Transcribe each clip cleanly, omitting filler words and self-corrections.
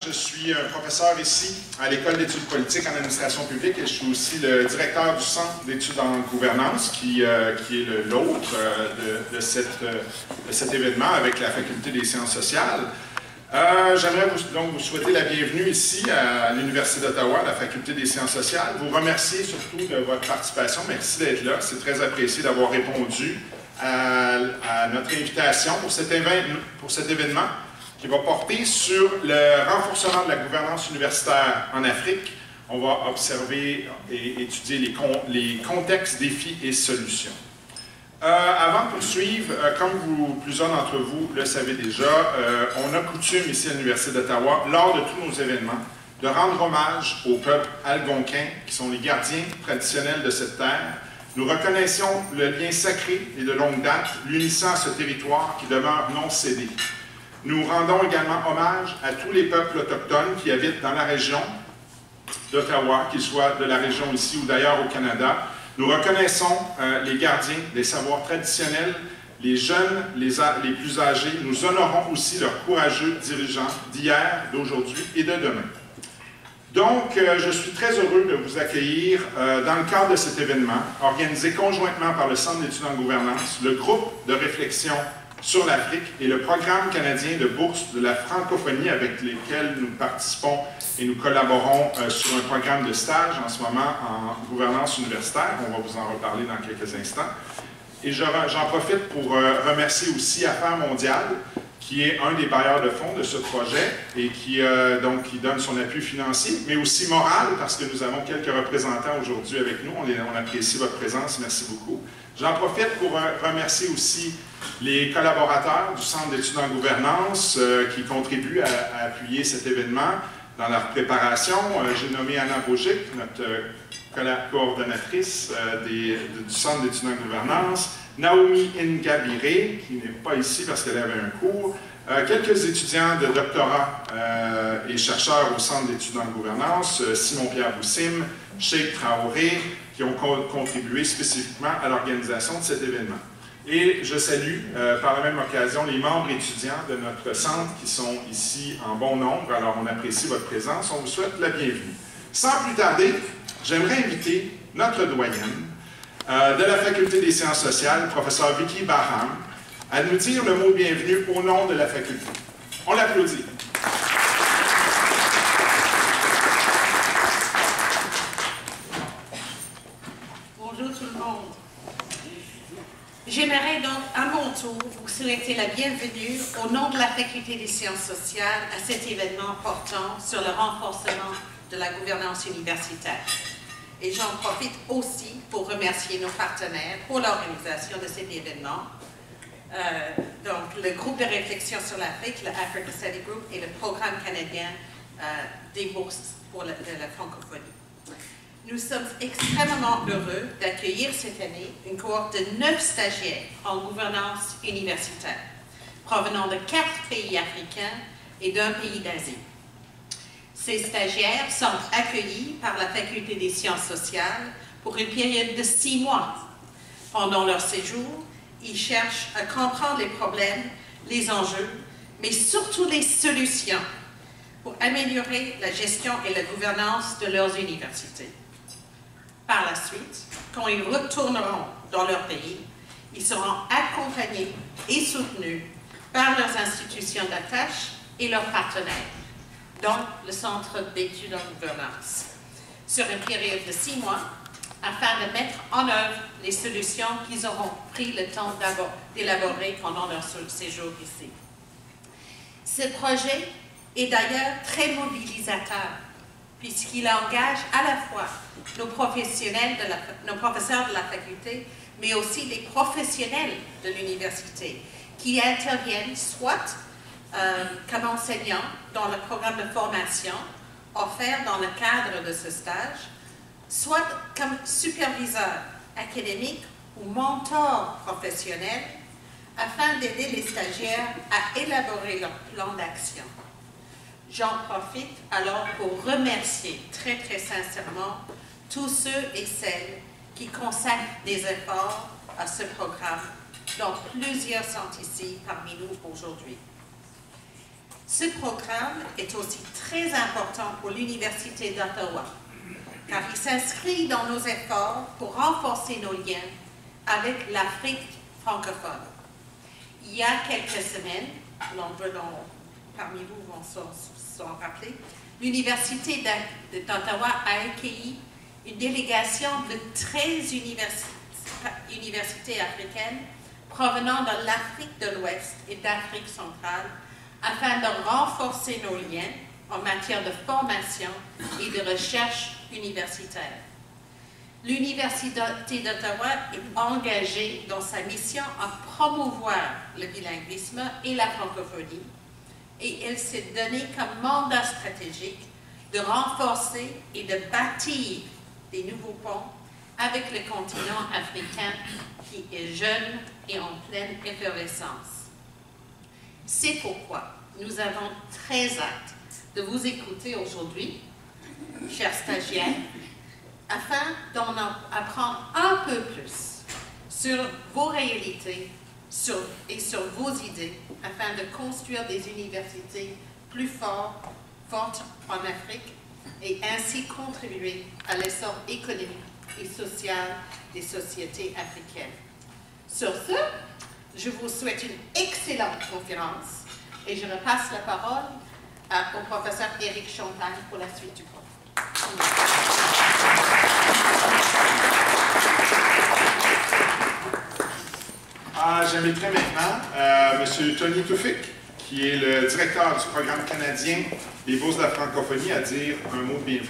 Je suis un professeur ici à l'École d'études politiques en administration publique et je suis aussi le directeur du Centre d'études en gouvernance qui est l'hôte de cet événement avec la Faculté des sciences sociales. J'aimerais donc vous souhaiter la bienvenue ici à l'Université d'Ottawa, à la Faculté des sciences sociales. Vous remercier surtout de votre participation. Merci d'être là. C'est très apprécié d'avoir répondu à notre invitation pour cet événement qui va porter sur le renforcement de la gouvernance universitaire en Afrique. On va observer et étudier les contextes, défis et solutions. Avant de poursuivre, comme plusieurs d'entre vous le savez déjà, on a coutume ici à l'Université d'Ottawa, lors de tous nos événements, de rendre hommage au peuple algonquin, qui sont les gardiens traditionnels de cette terre. Nous reconnaissons le lien sacré et de longue date, l'unissant à ce territoire qui demeure non cédé. Nous rendons également hommage à tous les peuples autochtones qui habitent dans la région d'Ottawa, qu'ils soient de la région ici ou d'ailleurs au Canada. Nous reconnaissons les gardiens des savoirs traditionnels, les jeunes, les plus âgés. Nous honorons aussi leurs courageux dirigeants d'hier, d'aujourd'hui et de demain. Donc, je suis très heureux de vous accueillir dans le cadre de cet événement, organisé conjointement par le Centre d'études en gouvernance, le groupe de réflexion sur l'Afrique et le programme canadien de bourse de la francophonie avec lesquels nous participons et nous collaborons sur un programme de stage en ce moment en gouvernance universitaire. On va vous en reparler dans quelques instants. Et j'en profite pour remercier aussi Affaires mondiales, qui est un des bailleurs de fonds de ce projet et qui donne son appui financier, mais aussi moral, parce que nous avons quelques représentants aujourd'hui avec nous. On apprécie votre présence. Merci beaucoup. J'en profite pour remercier aussi les collaborateurs du Centre d'études en gouvernance qui contribuent à appuyer cet événement dans leur préparation. J'ai nommé Anna Bogic, notre coordonnatrice du Centre d'études en gouvernance, Naomi Ngabire, qui n'est pas ici parce qu'elle avait un cours, quelques étudiants de doctorat et chercheurs au Centre d'études en gouvernance, Simon-Pierre Boussim, Cheikh Traoré, qui ont contribué spécifiquement à l'organisation de cet événement. Et je salue par la même occasion les membres étudiants de notre centre qui sont ici en bon nombre. Alors on apprécie votre présence, on vous souhaite la bienvenue. Sans plus tarder, j'aimerais inviter notre doyenne de la Faculté des sciences sociales, professeur Vicky Barham, à nous dire le mot bienvenue au nom de la faculté. On l'applaudit. Bonjour tout le monde. J'aimerais donc à mon tour vous souhaiter la bienvenue au nom de la Faculté des sciences sociales à cet événement portant sur le renforcement de la gouvernance universitaire. Et j'en profite aussi pour remercier nos partenaires pour l'organisation de cet événement. Donc, le groupe de réflexion sur l'Afrique, le Africa Study Group, et le programme canadien des bourses pour la francophonie. Nous sommes extrêmement heureux d'accueillir cette année une cohorte de 9 stagiaires en gouvernance universitaire, provenant de 4 pays africains et d'un pays d'Asie. Ces stagiaires sont accueillis par la Faculté des sciences sociales pour une période de 6 mois. Pendant leur séjour, ils cherchent à comprendre les problèmes, les enjeux, mais surtout les solutions pour améliorer la gestion et la gouvernance de leurs universités. Par la suite, quand ils retourneront dans leur pays, ils seront accompagnés et soutenus par leurs institutions d'attache et leurs partenaires, dont le Centre d'études en gouvernance, sur une période de 6 mois, afin de mettre en œuvre les solutions qu'ils auront pris le temps d'élaborer pendant leur séjour ici. Ce projet est d'ailleurs très mobilisateur, puisqu'il engage à la fois nos professeurs de la faculté, mais aussi les professionnels de l'université, qui interviennent soit comme enseignants dans le programme de formation offert dans le cadre de ce stage, soit comme superviseurs académiques ou mentors professionnels, afin d'aider les stagiaires à élaborer leur plan d'action. J'en profite alors pour remercier très très sincèrement tous ceux et celles qui consacrent des efforts à ce programme, dont plusieurs sont ici parmi nous aujourd'hui. Ce programme est aussi très important pour l'Université d'Ottawa, car il s'inscrit dans nos efforts pour renforcer nos liens avec l'Afrique francophone. Il y a quelques semaines, parmi vous vont s'en rappeler, l'Université d'Ottawa a accueilli une délégation de 13 universités africaines provenant de l'Afrique de l'Ouest et d'Afrique centrale afin de renforcer nos liens en matière de formation et de recherche universitaire. L'Université d'Ottawa est engagée dans sa mission à promouvoir le bilinguisme et la francophonie et elle s'est donné comme mandat stratégique de renforcer et de bâtir des nouveaux ponts avec le continent africain qui est jeune et en pleine effervescence. C'est pourquoi nous avons très hâte de vous écouter aujourd'hui, chers stagiaires, afin d'en apprendre un peu plus sur vos réalités et sur vos idées, afin de construire des universités plus fortes en Afrique et ainsi contribuer à l'essor économique et social des sociétés africaines. Sur ce, je vous souhaite une excellente conférence et je repasse la parole au professeur Éric Champagne pour la suite du programme. J'inviterai maintenant M. Tony Toufik, qui est le directeur du programme canadien des bourses de la francophonie, à dire un mot de bienvenue.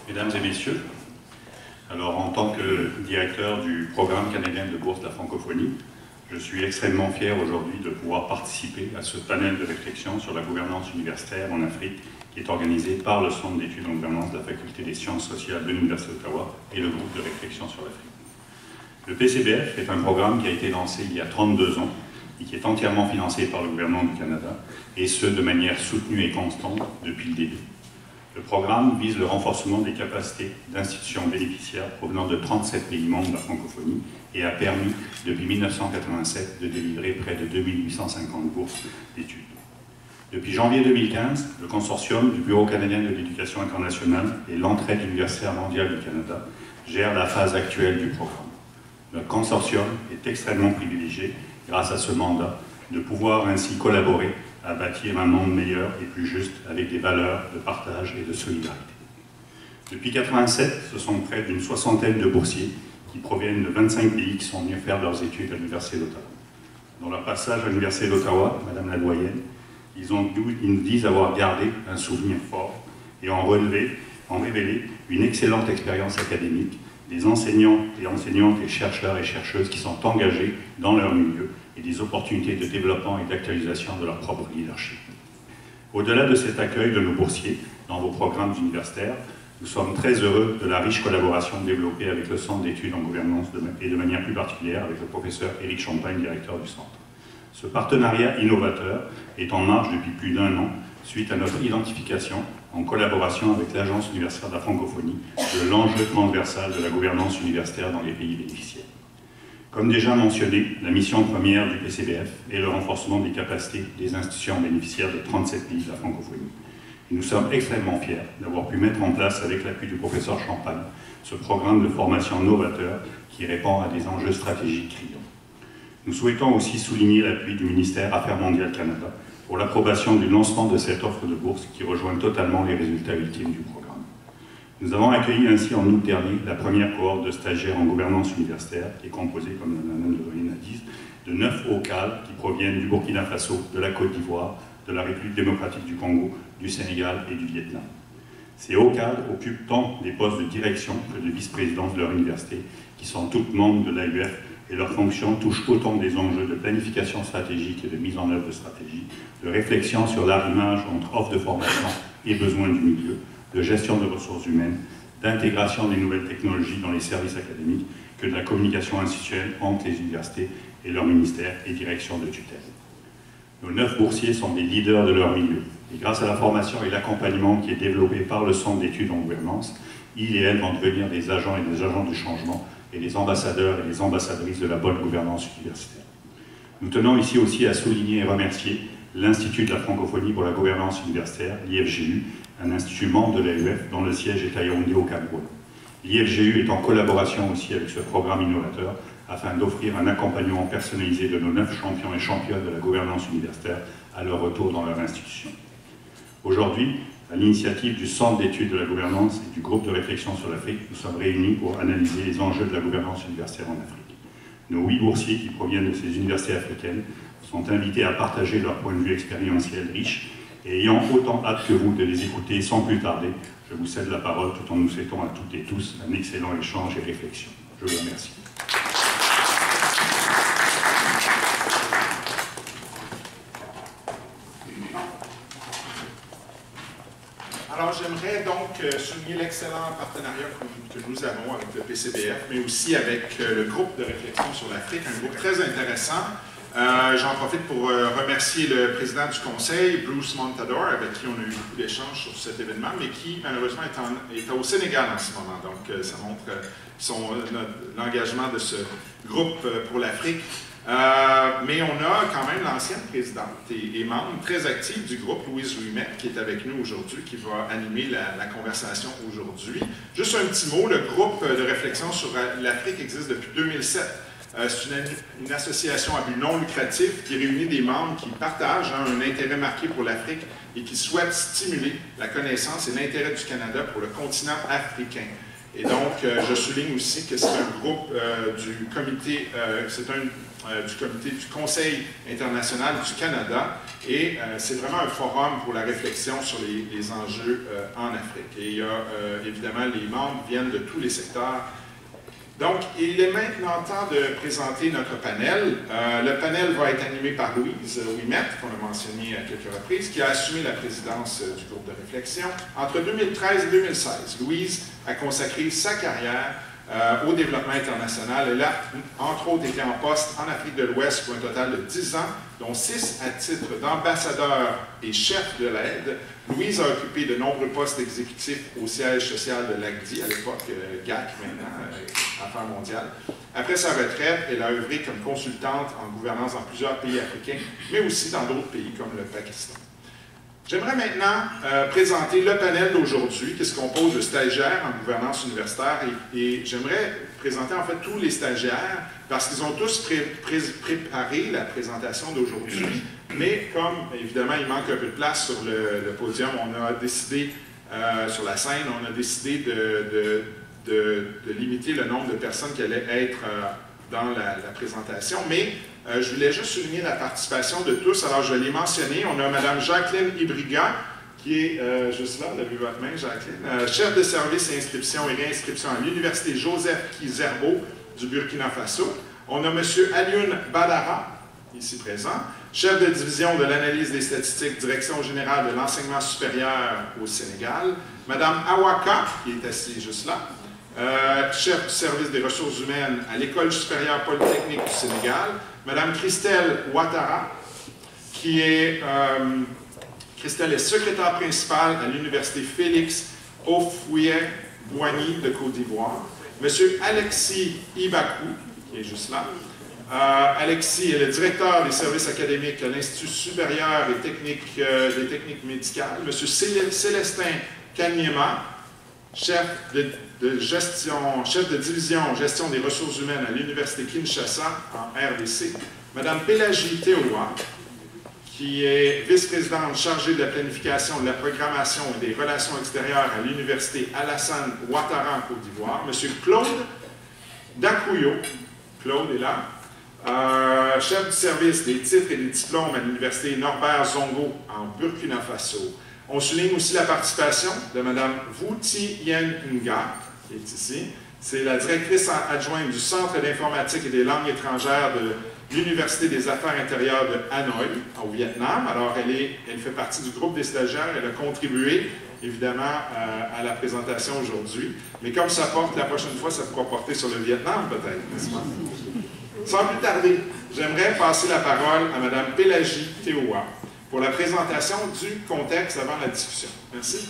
Mesdames et messieurs, alors en tant que directeur du programme canadien de bourse de la francophonie, je suis extrêmement fier aujourd'hui de pouvoir participer à ce panel de réflexion sur la gouvernance universitaire en Afrique qui est organisé par le Centre d'études en gouvernance de la Faculté des sciences sociales de l'Université d'Ottawa et le groupe de réflexion sur l'Afrique. Le PCBF est un programme qui a été lancé il y a 32 ans et qui est entièrement financé par le gouvernement du Canada, et ce de manière soutenue et constante depuis le début. Le programme vise le renforcement des capacités d'institutions bénéficiaires provenant de 37 pays membres de la francophonie et a permis, depuis 1987, de délivrer près de 2850 bourses d'études. Depuis janvier 2015, le consortium du Bureau canadien de l'éducation internationale et l'entraide universitaire mondiale du Canada gère la phase actuelle du programme. Notre consortium est extrêmement privilégié, grâce à ce mandat, de pouvoir ainsi collaborer à bâtir un monde meilleur et plus juste avec des valeurs de partage et de solidarité. Depuis 1987, ce sont près d'une soixantaine de boursiers qui proviennent de 25 pays qui sont venus faire leurs études à l'Université d'Ottawa. Dans leur passage à l'Université d'Ottawa, Madame la doyenne, ils nous disent avoir gardé un souvenir fort et en révélé une excellente expérience académique, des enseignants et enseignantes et chercheurs et chercheuses qui sont engagés dans leur milieu et des opportunités de développement et d'actualisation de leur propre leadership. Au-delà de cet accueil de nos boursiers dans vos programmes universitaires, nous sommes très heureux de la riche collaboration développée avec le Centre d'études en gouvernance et de manière plus particulière avec le professeur Éric Champagne, directeur du Centre. Ce partenariat innovateur est en marche depuis plus d'1 an suite à notre identification en collaboration avec l'Agence universitaire de la francophonie de l'enjeu transversal de la gouvernance universitaire dans les pays bénéficiaires. Comme déjà mentionné, la mission première du PCBF est le renforcement des capacités des institutions bénéficiaires de 37 pays de la francophonie. Et nous sommes extrêmement fiers d'avoir pu mettre en place, avec l'appui du professeur Champagne, ce programme de formation novateur qui répond à des enjeux stratégiques criants. Nous souhaitons aussi souligner l'appui du ministère Affaires mondiales Canada pour l'approbation du lancement de cette offre de bourse qui rejoint totalement les résultats ultimes du programme. Nous avons accueilli ainsi en août dernier la première cohorte de stagiaires en gouvernance universitaire qui est composée, comme Mme le doyen a dit, de 9 OCAL qui proviennent du Burkina Faso, de la Côte d'Ivoire, de la République démocratique du Congo, du Sénégal et du Vietnam. Ces OCAL occupent tant des postes de direction que de vice-présidence de leur université, qui sont toutes membres de l'AUF, et leurs fonctions touchent autant des enjeux de planification stratégique et de mise en œuvre de stratégie, de réflexion sur l'arrimage entre offre de formation et besoins du milieu, de gestion de ressources humaines, d'intégration des nouvelles technologies dans les services académiques, que de la communication institutionnelle entre les universités et leurs ministères et directions de tutelle. Nos 9 boursiers sont des leaders de leur milieu, et grâce à la formation et l'accompagnement qui est développé par le Centre d'études en gouvernance, ils et elles vont devenir des agents et des agents du changement et les ambassadeurs et les ambassadrices de la bonne gouvernance universitaire. Nous tenons ici aussi à souligner et remercier l'Institut de la francophonie pour la gouvernance universitaire, l'IFGU, un institut membre de l'AUF dont le siège est à Yaoundé au Cameroun. L'IFGU est en collaboration aussi avec ce programme innovateur afin d'offrir un accompagnement personnalisé de nos 9 champions et championnes de la gouvernance universitaire à leur retour dans leur institution. Aujourd'hui, à l'initiative du Centre d'études de la gouvernance et du groupe de réflexion sur l'Afrique, nous sommes réunis pour analyser les enjeux de la gouvernance universitaire en Afrique. Nos 8 boursiers qui proviennent de ces universités africaines sont invités à partager leur point de vue expérientiel riche et ayant autant hâte que vous de les écouter sans plus tarder, je vous cède la parole tout en nous souhaitant à toutes et tous un excellent échange et réflexion. Je vous remercie. Alors, j'aimerais donc souligner l'excellent partenariat que nous avons avec le PCBF, mais aussi avec le groupe de réflexion sur l'Afrique, un groupe très intéressant. J'en profite pour remercier le président du conseil, Bruce Montador, avec qui on a eu beaucoup d'échanges sur cet événement, mais qui malheureusement est au Sénégal en ce moment. Donc, ça montre l'engagement de ce groupe pour l'Afrique. Mais on a quand même l'ancienne présidente et membre très active du groupe, Louise Ouimet, qui est avec nous aujourd'hui, qui va animer la conversation aujourd'hui. Juste un petit mot, le groupe de réflexion sur l'Afrique existe depuis 2007. C'est une association à but non lucratif qui réunit des membres qui partagent un intérêt marqué pour l'Afrique et qui souhaitent stimuler la connaissance et l'intérêt du Canada pour le continent africain. Et donc, je souligne aussi que c'est un groupe du comité, du Conseil international du Canada et c'est vraiment un forum pour la réflexion sur les enjeux en Afrique. Et il y a, évidemment, les membres viennent de tous les secteurs. Donc, il est maintenant temps de présenter notre panel. Le panel va être animé par Louise Ouimet, qu'on a mentionné à quelques reprises, qui a assumé la présidence du groupe de réflexion. Entre 2013 et 2016, Louise a consacré sa carrière au développement international. Elle a, entre autres, été en poste en Afrique de l'Ouest pour un total de 10 ans, dont 6 à titre d'ambassadeur et chef de l'aide. Louise a occupé de nombreux postes exécutifs au siège social de l'ACDI, à l'époque GAC maintenant, Affaires mondiales. Après sa retraite, elle a œuvré comme consultante en gouvernance dans plusieurs pays africains, mais aussi dans d'autres pays comme le Pakistan. J'aimerais maintenant présenter le panel d'aujourd'hui qui se compose de stagiaires en gouvernance universitaire et j'aimerais présenter en fait tous les stagiaires parce qu'ils ont tous préparé la présentation d'aujourd'hui, mais comme évidemment il manque un peu de place sur le podium, on a décidé, sur la scène, on a décidé de limiter le nombre de personnes qui allaient être dans la présentation, mais je voulais juste souligner la participation de tous. Alors, je vais les mentionner. On a Mme Jacqueline Ibriga, qui est juste là, vous avez vu votre main, Jacqueline, chef de service et inscription et réinscription à l'Université Joseph Kizerbo du Burkina Faso. On a M. Alioune Badara, ici présent, chef de division de l'analyse des statistiques, direction générale de l'enseignement supérieur au Sénégal. Mme Awaka, qui est assise juste là, chef du service des ressources humaines à l'École supérieure polytechnique du Sénégal. Mme Christelle Ouattara, qui est, Christelle est secrétaire principale à l'Université Félix Houphouët-Boigny de Côte d'Ivoire. M. Alexis Ibakou, qui est juste là. Alexis est le directeur des services académiques à l'Institut supérieur des techniques médicales. M. Célestin Kanyema, chef de division gestion des ressources humaines à l'Université Kinshasa en RDC. Mme Pélagie Théoua, qui est vice-présidente chargée de la planification, de la programmation et des relations extérieures à l'Université Alassane Ouattara en Côte d'Ivoire. M. Claude Dakouyo, Claude est là, chef du service des titres et des diplômes à l'Université Norbert Zongo en Burkina Faso. On souligne aussi la participation de Mme Vuti Yen Nga, qui est ici. C'est la directrice adjointe du Centre d'informatique et des langues étrangères de l'Université des affaires intérieures de Hanoï, au Vietnam. Alors, elle fait partie du groupe des stagiaires. Elle a contribué, évidemment, à la présentation aujourd'hui. Mais comme ça porte, la prochaine fois, ça pourra porter sur le Vietnam, peut-être, n'est-ce pas? Sans plus tarder, j'aimerais passer la parole à Mme Pélagie Théoua pour la présentation du contexte avant la discussion. Merci.